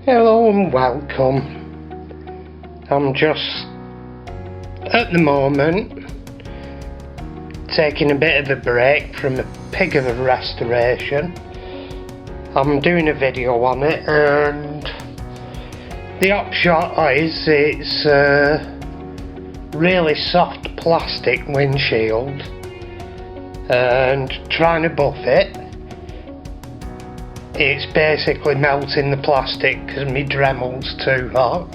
Hello and welcome. I'm just at the moment taking a bit of a break from a pig of a restoration. I'm doing a video on it, and the upshot is it's a really soft plastic windshield, and trying to buff it, it's basically melting the plastic because my Dremel's too hot,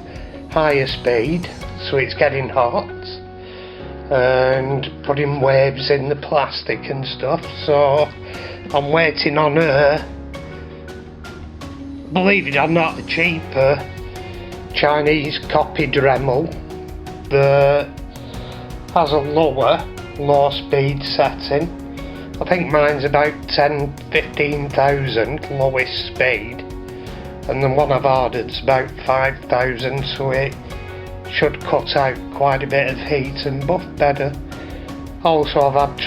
higher speed, so it's getting hot, and putting waves in the plastic and stuff. So I'm waiting on believe it or not, a cheaper Chinese copy Dremel that has a low speed setting. I think mine's about 10-15,000 lowest speed, and the one I've ordered's about 5,000, so it should cut out quite a bit of heat and buff better. Also, I've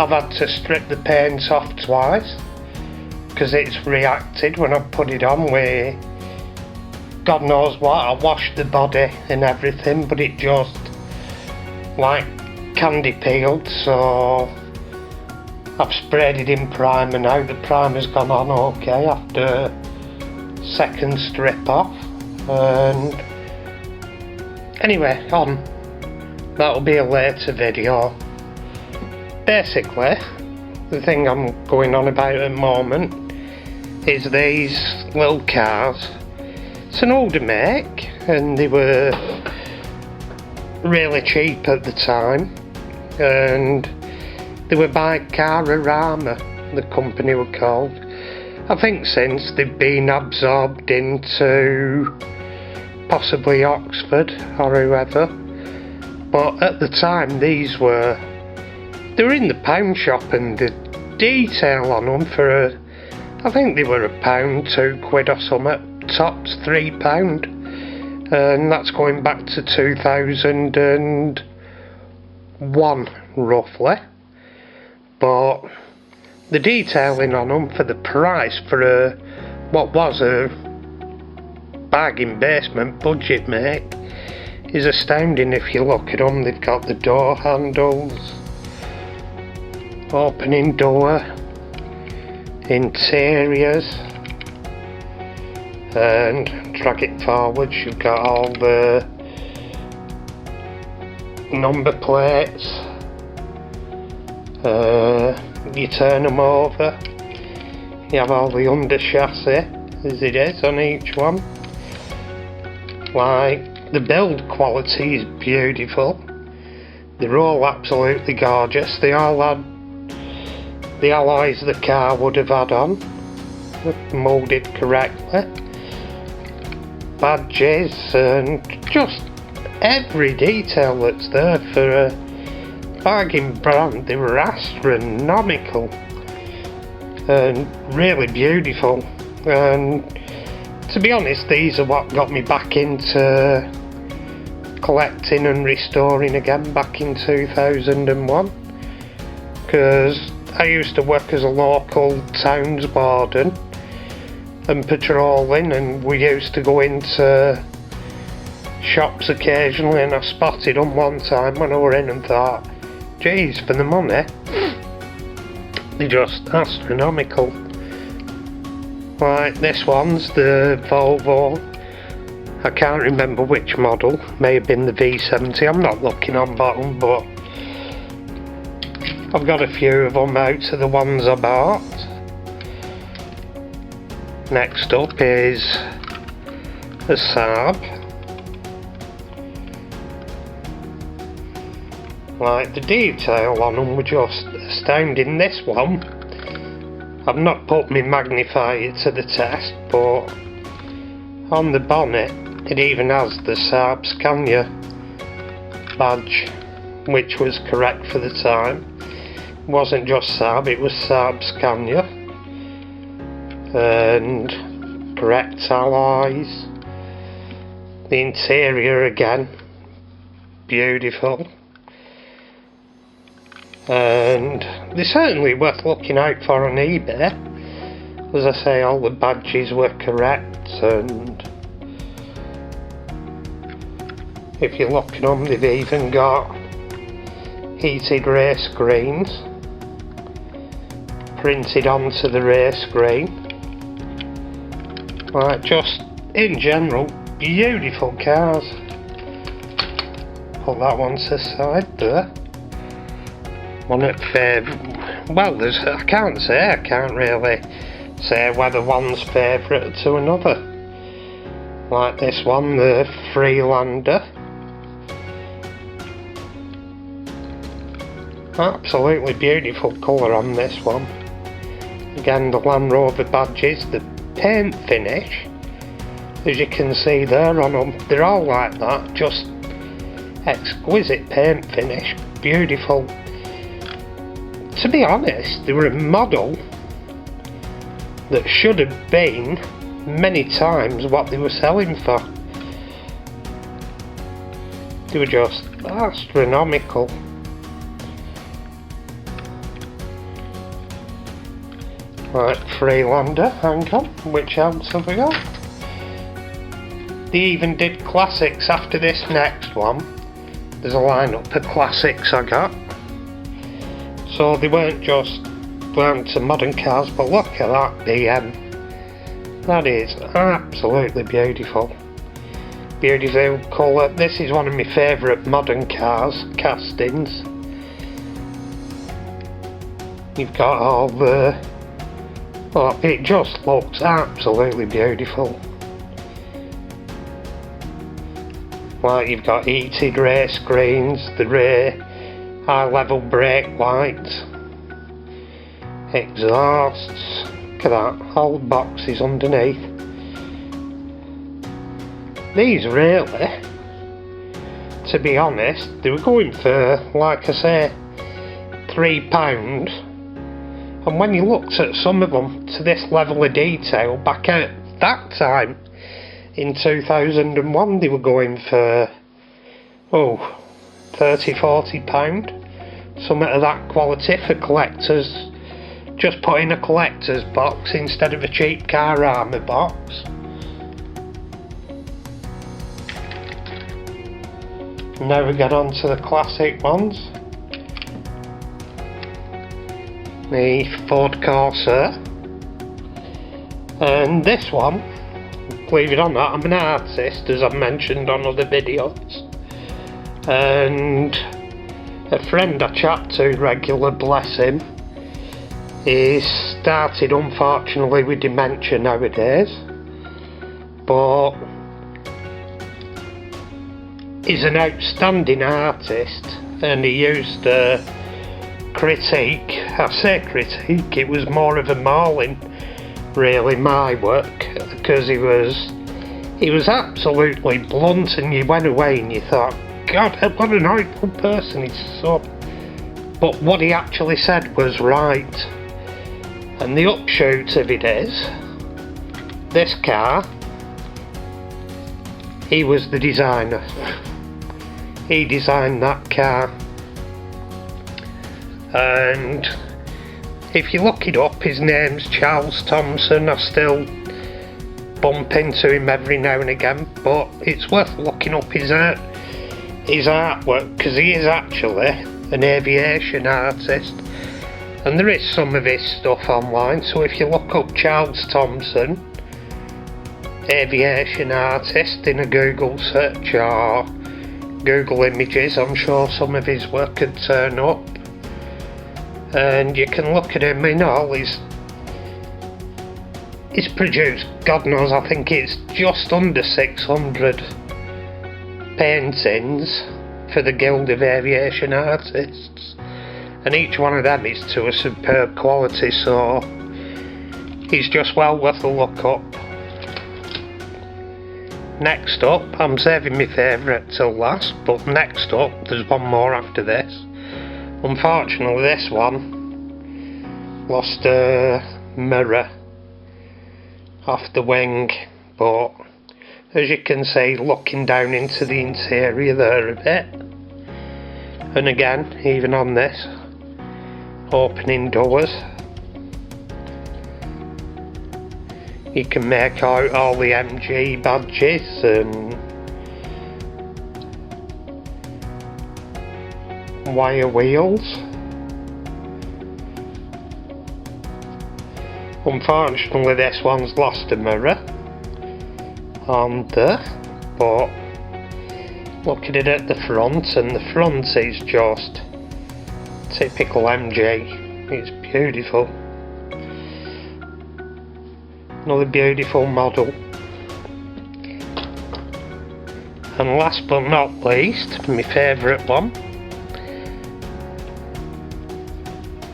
had to strip the paint off twice because it's reacted when I put it on with God knows what. I washed the body and everything, but it just like candy peeled, so I've sprayed it in primer now. The primer's gone on okay after second strip off, and anyway, that'll be a later video. Basically, the thing I'm going on about at the moment is these little cars. It's an older make, and they were really cheap at the time, and they were by Cararama, the company were called. I think since they've been absorbed into possibly Oxford or whoever, but at the time they were in the pound shop, and the detail on them I think they were £1, £2 or something, tops £3, and that's going back to 2001 roughly. But the detailing on them for the price for what was a bargain basement budget make is astounding. If you look at them, they've got the door handles, opening door, interiors, and drag it forwards, you've got all the number plates. You turn them over, you have all the under chassis as it is on each one. Like, the build quality is beautiful. They're all absolutely gorgeous. They all had the alloys the car would have had on, moulded correctly, badges, and just every detail that's there for a bargain brand. They were astronomical and really beautiful, and to be honest, these are what got me back into collecting and restoring again back in 2001, because I used to work as a local towns warden and patrolling, and we used to go into shops occasionally, and I spotted them one time when I were in and thought, geez, for the money, they're just astronomical. Like this one's the Volvo, I can't remember which model, may have been the V70, I'm not looking on bottom, but I've got a few of them out of the ones I bought. Next up is a Saab. Like, the detail on them were just astounding. This one, I've not put my magnifier to the test, but on the bonnet it even has the Saab Scania badge, which was correct for the time. It wasn't just Saab, it was Saab Scania, and correct alloys. The interior again, beautiful. And they're certainly worth looking out for on eBay. as I say, all the badges were correct, and if you look at them, they've even got heated race screens printed onto the race screen. Like, just in general, beautiful cars. Put that one to the side there. One at favourite. Well, I can't really say whether one's favourite to another. Like this one, the Freelander. Absolutely beautiful colour on this one. Again, the Land Rover badges, the paint finish, as you can see there on them, they're all like that, just exquisite paint finish, beautiful. To be honest, they were a model that should have been many times what they were selling for. They were just astronomical. Right, Freelander, hang on, which else have we got? They even did classics after this next one. There's a lineup of classics I got. So they weren't just down to modern cars, but look at that BM. That is absolutely beautiful. Beautiful colour. This is one of my favourite modern cars, castings. You've got all the... Oh, it just looks absolutely beautiful. Like, you've got heated race screens, the rear high level brake lights, exhausts, look at that, all the boxes underneath. These really, to be honest, they were going for, like I say, £3. And when you looked at some of them to this level of detail back at that time in 2001, they were going for £30–40. Something of that quality for collectors. Just put in a collector's box instead of a cheap cararama box. Now we get on to the classic ones. The Ford Corsair, and this one, believe it or not, I'm an artist, as I've mentioned on other videos, and a friend I chat to regular, bless him, he's started unfortunately with dementia nowadays, but he's an outstanding artist, and he used to critique, I say critique, it was more of a mauling really, my work, because he was absolutely blunt, and you went away and you thought, God, what an horrible person he's so... But what he actually said was right, and the upshot of it is, this car, he was the designer. He designed that car. And if you look it up, his name's Charles Thompson. I still bump into him every now and again, but it's worth looking up his artwork, because he is actually an aviation artist, and there is some of his stuff online. So if you look up Charles Thompson aviation artist in a Google search or Google Images, I'm sure some of his work could turn up. And you can look at him in all he's produced, God knows, I think it's just under 600 paintings for the Guild of Aviation Artists, and each one of them is to a superb quality, so he's just well worth a look up. Next up, I'm saving my favourite till last, but next up there's one more after this. Unfortunately, this one lost a mirror off the wing, but as you can see, looking down into the interior there a bit, and again, even on this, opening doors, you can make out all the MG badges and wire wheels. Unfortunately this one's lost a mirror on there, but look at it at the front, and the front is just typical MG. It's beautiful. Another beautiful model. And last but not least, my favourite one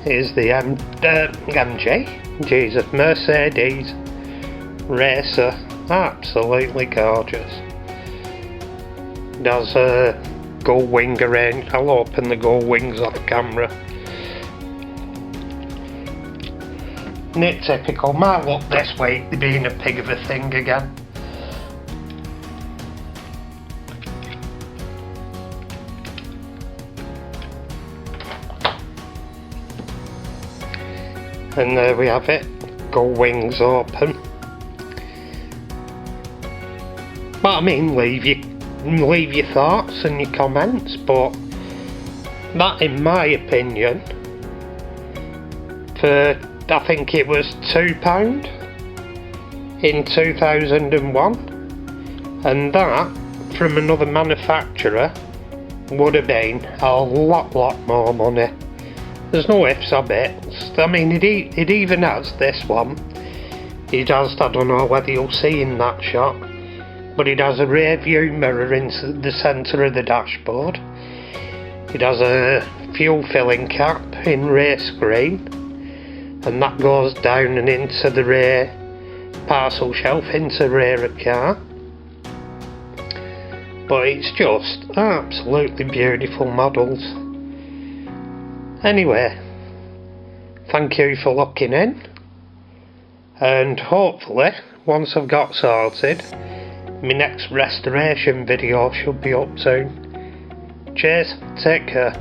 is the MG. Jesus, Mercedes Racer. Absolutely gorgeous. It has a gull wing arranged. I'll open the gull wings off camera. Isn't it typical? Might look this week, there being a pig of a thing again. And there we have it, gull wings open. But I mean, leave your thoughts and your comments, but that, in my opinion, for I think it was £2 in 2001, and that from another manufacturer would have been a lot more money. There's no ifs or buts. I mean, it even has this one. It has, I don't know whether you'll see in that shot, but it has a rear view mirror in the centre of the dashboard. It has a fuel filling cap in rear screen, and that goes down and into the rear parcel shelf, into rear of car. But it's just absolutely beautiful models. Anyway, thank you for looking in, and hopefully once I've got sorted, my next restoration video should be up soon. Cheers, take care.